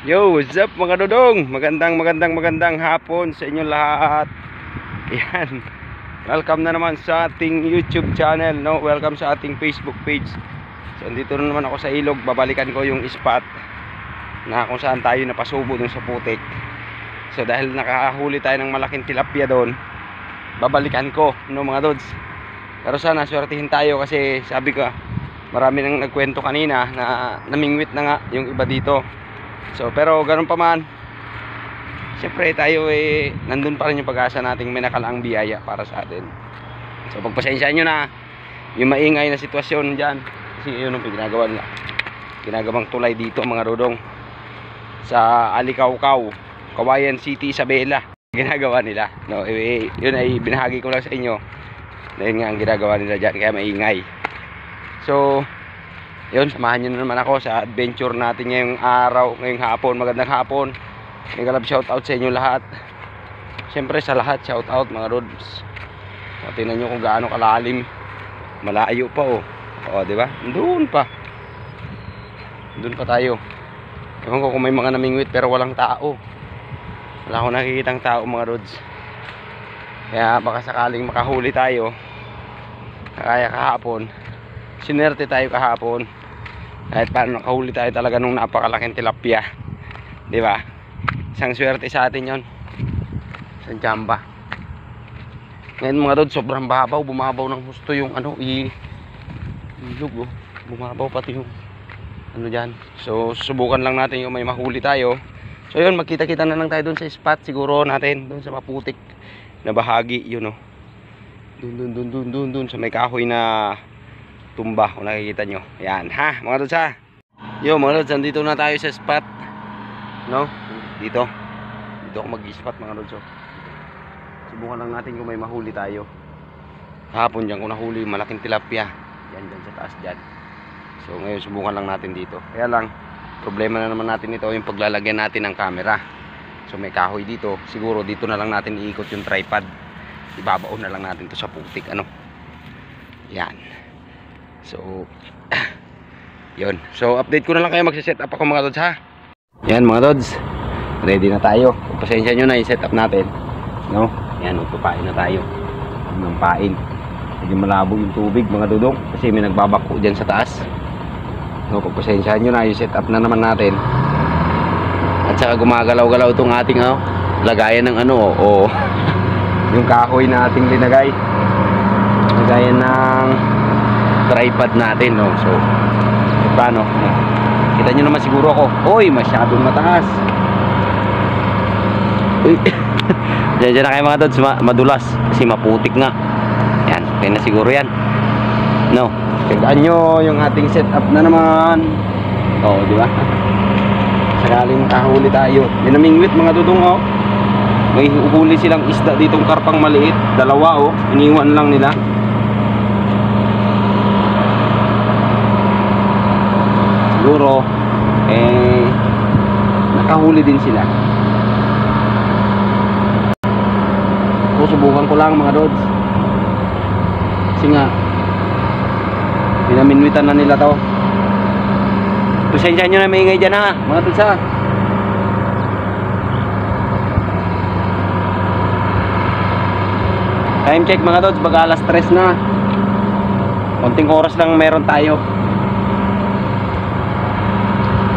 Yo, what's up mga dodong? Magandang hapon sa inyo lahat. Yan. Welcome na naman sa ating YouTube channel, no? Welcome sa ating Facebook page. So, andito na naman ako sa ilog. Babalikan ko yung spot na kung saan tayo napasubo dun sa putik. So, dahil nakahuli tayo ng malaking tilapia doon, babalikan ko, no mga dods. Pero sana swertihin tayo kasi sabi ko, marami nang nagkwento kanina na namingwit na nga yung iba dito. So pero ganun pa man, siyempre tayo nandun pa rin yung pag-asa nating may nakalaang biyaya para sa atin. So pagpasensyaan nyo na yung maingay na sitwasyon dyan, kasi yun ang ginagawang tulay dito mga dodong sa Alicaucao, Cauayan City, Isabela. Ginagawa nila, no? Yun ay binahagi ko lang sa inyo dahil nga ang ginagawa nila dyan, kaya maingay. So yun, samahan nyo na naman ako sa adventure natin ngayong araw, ngayong hapon. Magandang hapon. May galab shoutout sa inyo lahat. Siyempre sa lahat shoutout mga rods. So, tingnan nyo kung gaano kalalim. Malayo pa oh. O diba? Doon pa. Doon pa tayo. Ewan ko kung may mga namingwit pero walang tao. Wala akong nakikitang tao mga rods. Kaya baka sakaling makahuli tayo, kaya kahapon, sinerte tayo kahapon. Kahit paano nakahuli tayo talaga nung napakalaking tilapia, di ba? Isang swerte sa atin yon sa jamba. Ngayon mga dod, sobrang babaw, bumabaw ng husto yung ilog oh. Bumabaw pati yung dyan. So susubukan lang natin yung may mahuli tayo. So yun, magkita-kita na lang tayo dun sa spot siguro natin, dun sa maputik na bahagi, yun oh. Dun sa may kahoy na tumba, kung nakikita nyo. Yan ha mga lods ha. Yo mga lods, andito na tayo sa spot, no? Dito ako mag-spot mga lods. Subukan lang natin kung may mahuli tayo. Kahapon dyan kung nahuli yung malaking tilapia, dyan sa taas dyan. So ngayon subukan lang natin dito. Kaya lang problema na naman natin ito yung paglalagyan natin ng camera. So may kahoy dito, siguro dito na lang natin iikot yung tripod. Ibabaon na lang natin to sa putik, yan. So yun. So update ko na lang kayo, magsiset up ako mga lods ha. Yan mga lods, ready na tayo. Pasensya nyo na yung set up natin, no? Yan, magpapain na tayo ng pain. Medyo malabo yung tubig mga dudong kasi may nagbabako dyan sa taas, no? Pagpasensya nyo na yung set up na naman natin. At saka gumagalaw-galaw itong ating lagayan ng yung kahoy na ating linagay, lagayan ng tripod natin, no? So paano, no? Kita nyo naman siguro ako, oy, masyadong mataas. Uy, dyan na kayo mga dods, madulas kasi maputik nga. Yan, okay na siguro yan, no? Tignan nyo yung ating setup na naman. Oo, di ba? Sakaling makahuli tayo. May namingwit mga dudong oh. May huli silang isda ditong karpang maliit, dalawa oh, iniwan lang nila. Siguro nakahuli din sila. Susubukan ko lang mga dods kasi nga pinaminwitan na nila to. Pasensya nyo na maingay dyan ha mga dods ha. Time check mga dods, baga alas 3 na. Konting oras lang meron tayo.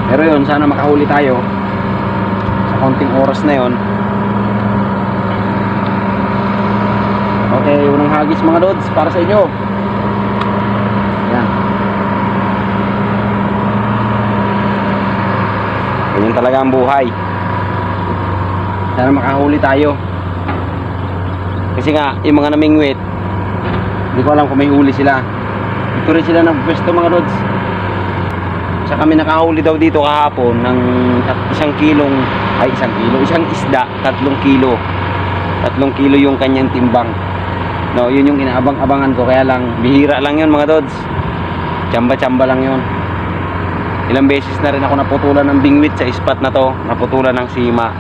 Pero yun, sana makahuli tayo sa konting oras na yun. Okay, unang hagis mga dods para sa inyo. Yan. Ganyan talaga ang buhay. Sana makahuli tayo. Kasi nga, yung mga namingwit, hindi ko alam kung may huli sila. Dito rin sila nagpwesto mga dods. Saka kami nakahuli daw dito kahapon ng isang isda, 3 kilo. 3 kilo yung kanyang timbang. No, yun yung inaabang-abangan ko, kaya lang bihira lang yun mga dods. Tsamba-tsamba lang yun. Ilang beses na rin ako naputulan ng bingwit sa spot na to, naputulan ng sima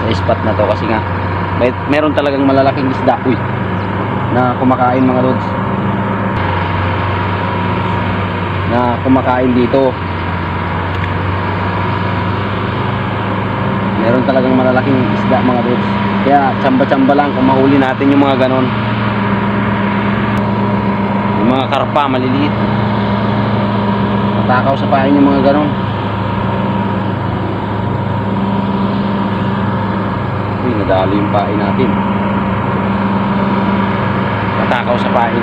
sa spot na to kasi nga meron talagang malalaking isda na kumakain mga dods. na kumakain dito. naman talagang malalaking isda mga dudes. Kaya tsamba-tsamba lang kung mahuli natin yung mga ganon. Yung mga karpa maliliit, matakaw sa pain yung mga ganon. Uy, nadali yung pain natin. Matakaw sa pain.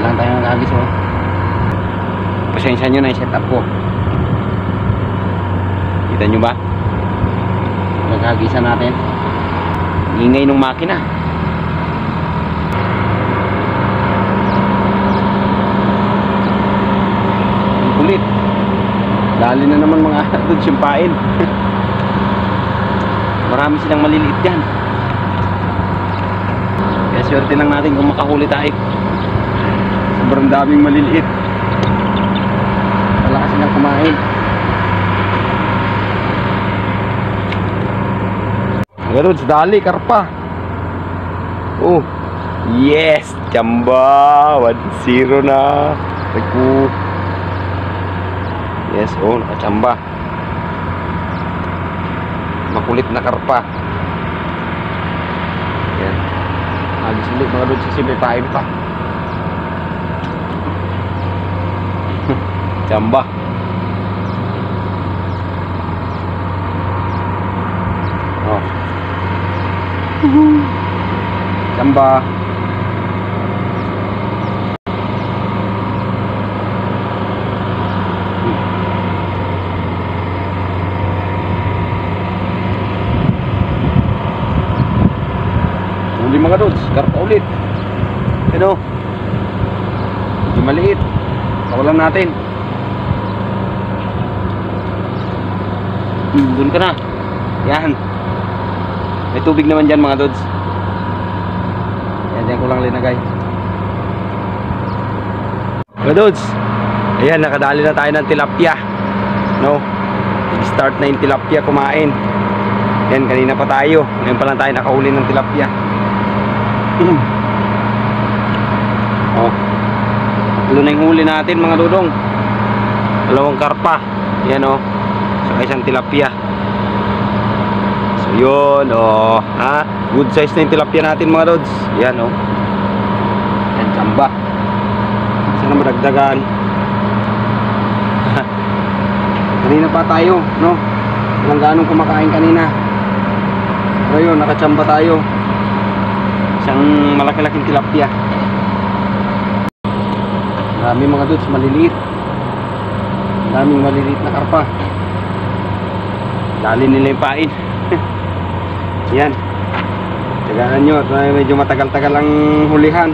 Lang tayo nagagis, oh. Pasensya nyo na yung setup ko. Kita nyo ba? Nagagisan natin. Ingay ng makina. Ang kulit. Dali na naman mga doon simpain. Marami silang maliliit dyan. Kaya swerte lang natin kung makahuli tayo. Sobrang daming maliliit. Malakas silang kumain. Ganun, dali, karpa. Oh, yes, tsamba. 1-0 na. Reku. Yes, oh, nakachamba. Makulit na karpa. Yan. Agis ulit mga doon sa CB5 pa. Tsamba. Oh. Tsamba. Uli mga dods, karpa ulit. Ano? Medyo maliit. Kawalan natin. Doon ka na. Yan. May tubig naman dyan mga dods. Yan, dyan ko lang linagay. Mga dods, ayan, nakadali na tayo ng tilapia. No? Start na yung tilapia kumain. Yan, kanina pa tayo. Ngayon pa lang tayo nakahuli ng tilapia. Oh. Tatlo na yung huli natin mga dudong. 2 karpa. Yan, oh. Saka isang tilapia. So yun, oh, ha? Good size na yung tilapia natin mga rods. Yan, oh. Yan, tsamba. Sana madagdagan. Kanina pa tayo, no? Walang ganong kumakain kanina. Pero yun, nakatsamba tayo. Isang malaki-laking tilapia. Marami mga dudes, maliliit. Daming maliliit na karpa. Dali nila yung pain. Yan. Tagaan nyo, medyo matagal-tagal ang hulihan.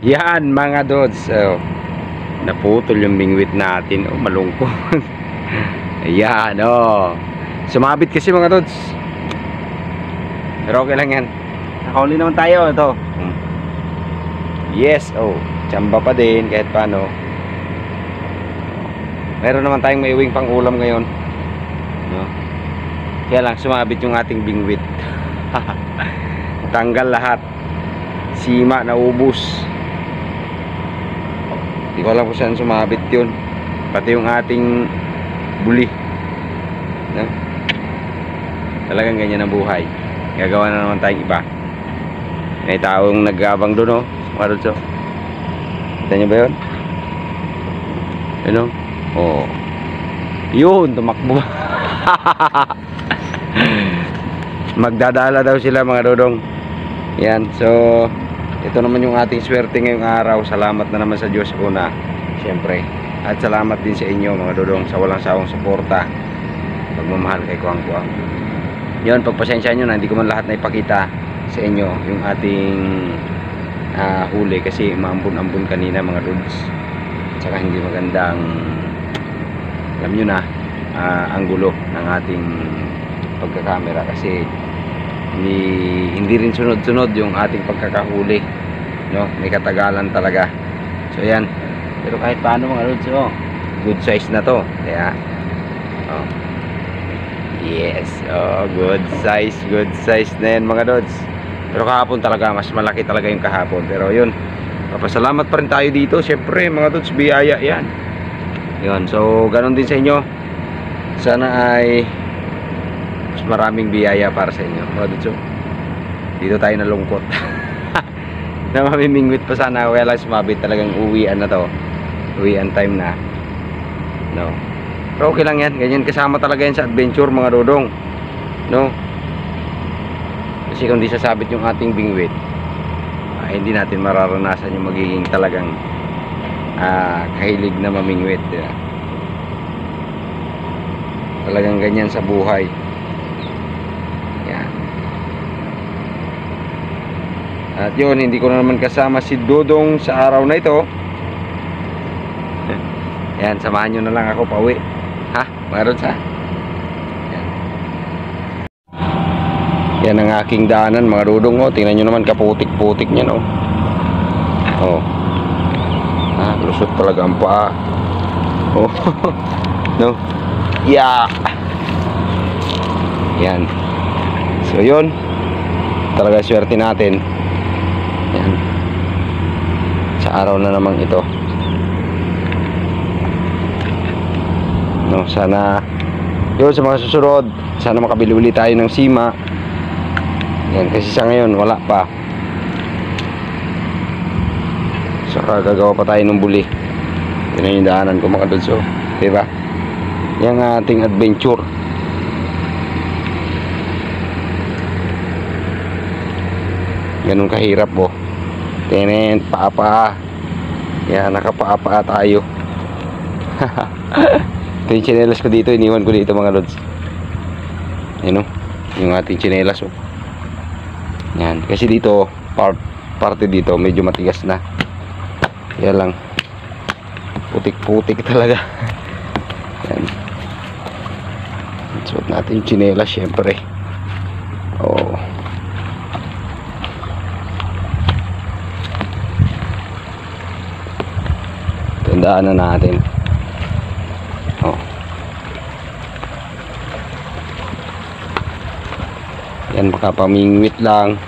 Yan mga dudes. So, naputol yung bingwit natin. Oh, malungkot. Ayan, oh. Sumabit kasi mga dudes. Pero okay lang yan. Nakahuli naman tayo. Ito. Yes, oh. Tsamba pa din kahit paano. Meron naman tayong maiwing pang ulam ngayon. No? Kaya lang sumabit yung ating bingwit. Tanggal lahat. Sima na ubos. Hindi ko alam kung saan sumabit yun. Pati yung ating buli. No? Talagang ganyan ang buhay. Gagawa na naman tayong iba. May taong nag-abang doon, oh. Marutso. Kita nyo ba yun? Ano? Oh. Yun, tumakbo. Magdadala daw sila mga dodong. Yan, so ito naman yung ating swerte ngayong araw. Salamat na naman sa Diyos una, syempre. At salamat din sa inyo mga dodong sa walang sawang suporta, pagmamahal kay Kuang Kuang. Yun, pagpasensya nyo na hindi ko man lahat na ipakita sa inyo yung ating huli kasi maambun-ambun kanina mga dudes. Tsaka hindi magandang, alam nyo na, anggulo ng ating pagkakamera kasi hindi rin sunod-sunod yung ating pagkakahuli, no? May katagalan talaga. So yan, pero kahit paano mga dudes, oh, good size na to. Kaya oh, yes, oh, good size na yan mga dudes. Pero kahapon talaga mas malaki talaga yung kahapon. Pero yun, Papasalamat pa rin tayo dito. Siyempre mga dudes, biyaya yan. Yun, so ganon din sa inyo. Sana ay mas maraming biyaya para sa inyo mga dudes. Dito tayo nalungkot na mamimingwit pa sana. Well, sumabit talagang uwian na to. Uwian time na, no? Pero okay lang yan, ganyan kasama talaga yan sa adventure mga dodong, no? Kasi kung di sasabit yung ating bingwit, hindi natin mararanasan yung magiging talagang kahilig na mamingwit, diba? Talagang ganyan sa buhay. Yan. At yun, hindi ko na naman kasama si Dodong sa araw na ito. Yan, samahan nyo na lang ako pauwi. Ha? Mga Rods, ha? Yan. Yan ang aking daanan mga Dodong, oh. Tingnan nyo naman kaputik-putik niyan, oh. Oh. Lusot talaga ang paa. Oh. No? Yeah. Yan. So yun, talaga swerte natin. Yan. Sa araw na namang ito, no, sana yun sa mga susunod, sana makabili ulit tayo ng sima. Yan, kasi sa ngayon wala pa. Saka gagawa pa tayo ng buli. Yan yung daanan ko mga dudes, diba? Yung ating adventure. Ganun kahirap, oh. Tenen, paa. Yan, nakapaa tayo. Ito yung tsinelas ko dito, iniwan ko dito mga lods. Yan, oh, yung ating tsinelas, oh. Yan, kasi dito parte dito medyo matigas na. Yan lang, putik-putik talaga. Yan, suot natin yung tsinelas syempre. Oh, tandaan na natin. Oh. Yan, makapamingwit lang.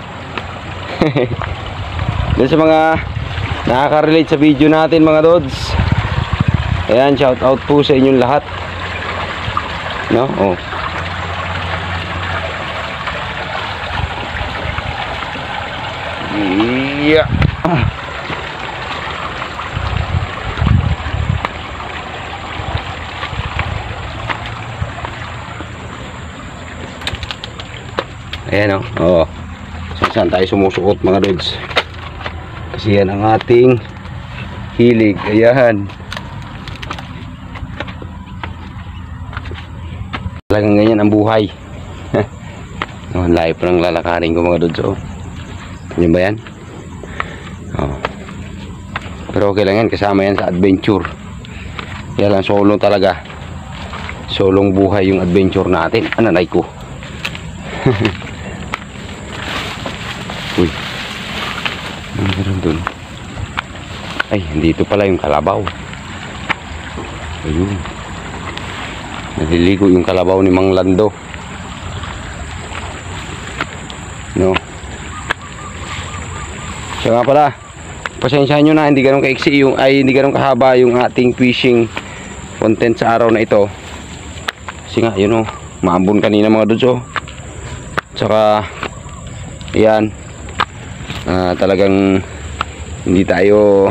Doon sa mga nakaka-relate sa video natin mga Dods, ayan, shout out po sa inyong lahat, no? Oh. Yeah. Ayan, oh. Saan tayo sumusuot mga Dods? Kasi yan ang ating hilig. Ayan. Talagang ganyan ang buhay. Ang layo pa ng lalakarin ko mga Dods, oh. Yan ba yan? Oh. Pero okay lang yan, kasama yan sa adventure. Yan lang, solo talaga. Solong buhay yung adventure natin. Ananay ko. Uy, ano meron dun? Ay, dito pala yung kalabaw. Ayun, naliligo yung kalabaw ni Mang Lando, no? So nga pala, pasensyahan nyo na, hindi ganun kaiksi yung, hindi ganun kahaba yung ating fishing content sa araw na ito. Kasi nga, yun, maambon kanina mga Dods, oh. Tsaka yan, talagang hindi tayo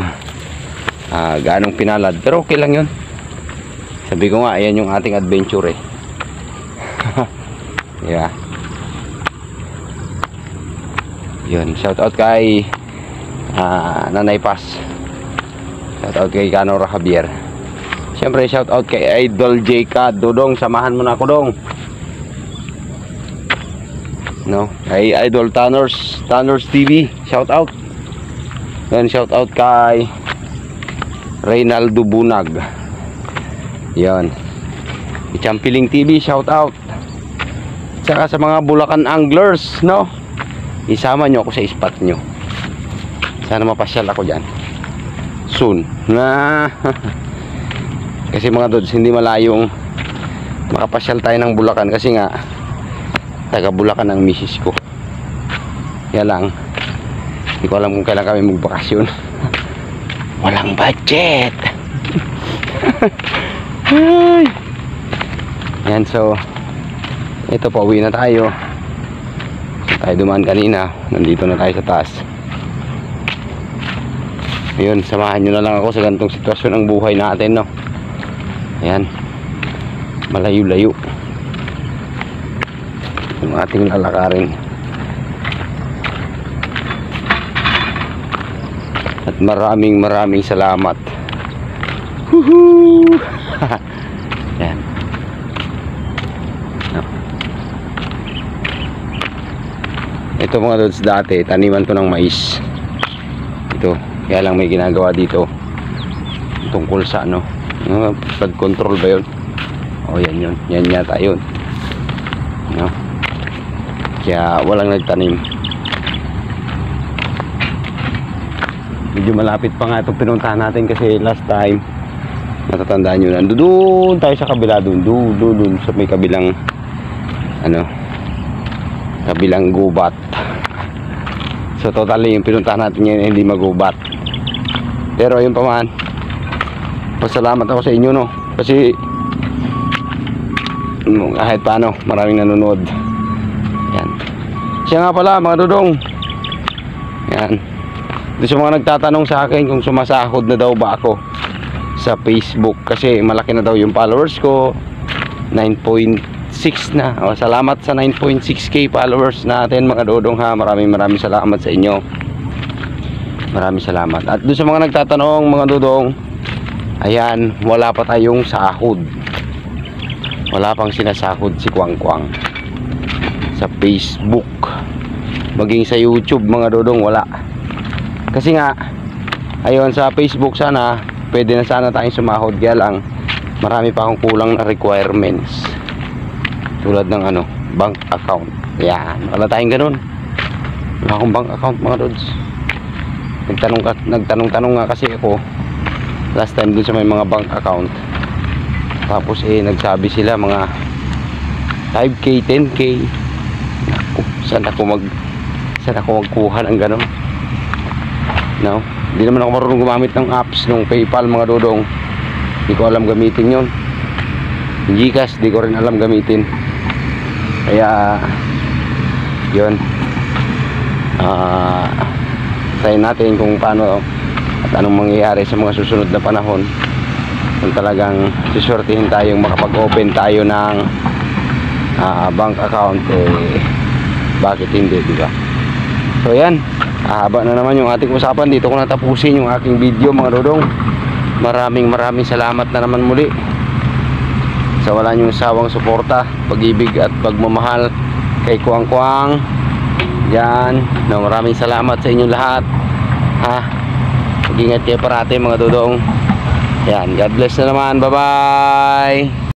ganong pinalad, pero okay lang yun. Sabi ko nga, ayan yung ating adventure, eh. Yeah. Yun, shout out kay Nanay Paz, shout out kay Canora Javier, syempre shout out kay Idol J.K. Dodong, samahan mo na ako, Dong. No, kay Idol Tanners TV, shout out. Yan, shout out kay Reynaldo Bunag. Yan, Champiling TV, shout out. Saka sa mga Bulacan anglers, no, isama nyo ako sa spot nyo. Sana mapasyal ako dyan soon na. Kasi mga Dods, hindi malayong makapasyal tayo ng Bulacan, kasi nga taga Bulacan ang misis ko. Yan lang, hindi ko alam kung kailan kami magbakasyon. walang budget. Ay. Yan, so ito, pauwi na tayo. Tayo dumaan kanina, nandito na tayo sa taas. Ayun, samahan nyo na lang ako sa ganitong sitwasyon ng buhay natin, no. Ayan, malayo-layo yung ating lalakarin. At maraming salamat. Woohoo! Ayan. Ito mga lods, dati taniman to ng mais. Ito, kaya lang may ginagawa dito tungkol sa ano, flood control ba yun? O yan yun, yan yata yun, no? Kaya walang nagtanim. Medyo malapit pa nga itong pinuntahan natin kasi last time, natatandaan nyo na, doon tayo sa kabila, doon sa may kabilang ano, kabilang gubat. So totally yung pinuntahan natin ngayon hindi magubat. Pero ayun pa man, pasalamat ako sa inyo, no, kasi kahit paano maraming nanonood. Yan. Siya nga pala mga dudong, yan, doon sa mga nagtatanong sa akin kung sumasahod na daw ba ako sa Facebook, kasi malaki na daw yung followers ko, 9.6 na. O, salamat sa 9.6k followers natin mga dudong, ha. Maraming salamat sa inyo. Maraming salamat. At doon sa mga nagtatanong mga dudong, ayan, wala pa tayong sahod. Wala pang sinasahod si Kwang Kwang sa Facebook, maging sa YouTube mga dudong, wala. Kasi nga, ayun, sa Facebook sana pwede na sana tayong sumahod, kaya lang marami pa akong kulang na requirements, tulad ng ano, bank account. Yan, wala tayong ganun. Wala akong bank account mga dudes. Nagtanong nga kasi ako last time dun sa may mga bank account, tapos nagsabi sila mga 5k, 10k. Naku, saan ako magkuha ng ganun, no? Hindi naman ako marunong gumamit ng apps ng PayPal mga dudong. Hindi ko alam gamitin yon. Gcash, di ko rin alam gamitin. Kaya yun, try natin kung paano at anong mangyayari sa mga susunod na panahon. Kung talagang susurtihin tayong makapag-open tayo ng bank account, bakit hindi, diba? So yan, haba na naman yung ating usapan. Dito ko natapusin yung aking video mga dudong. Maraming salamat na naman muli sa wala nyong sawang suporta, pag-ibig at pagmamahal kay Kwang Kwang. Yan, no, maraming salamat sa inyong lahat, ha. Mag-ingat kayo parati mga dudong. Yan, God bless na naman, bye bye.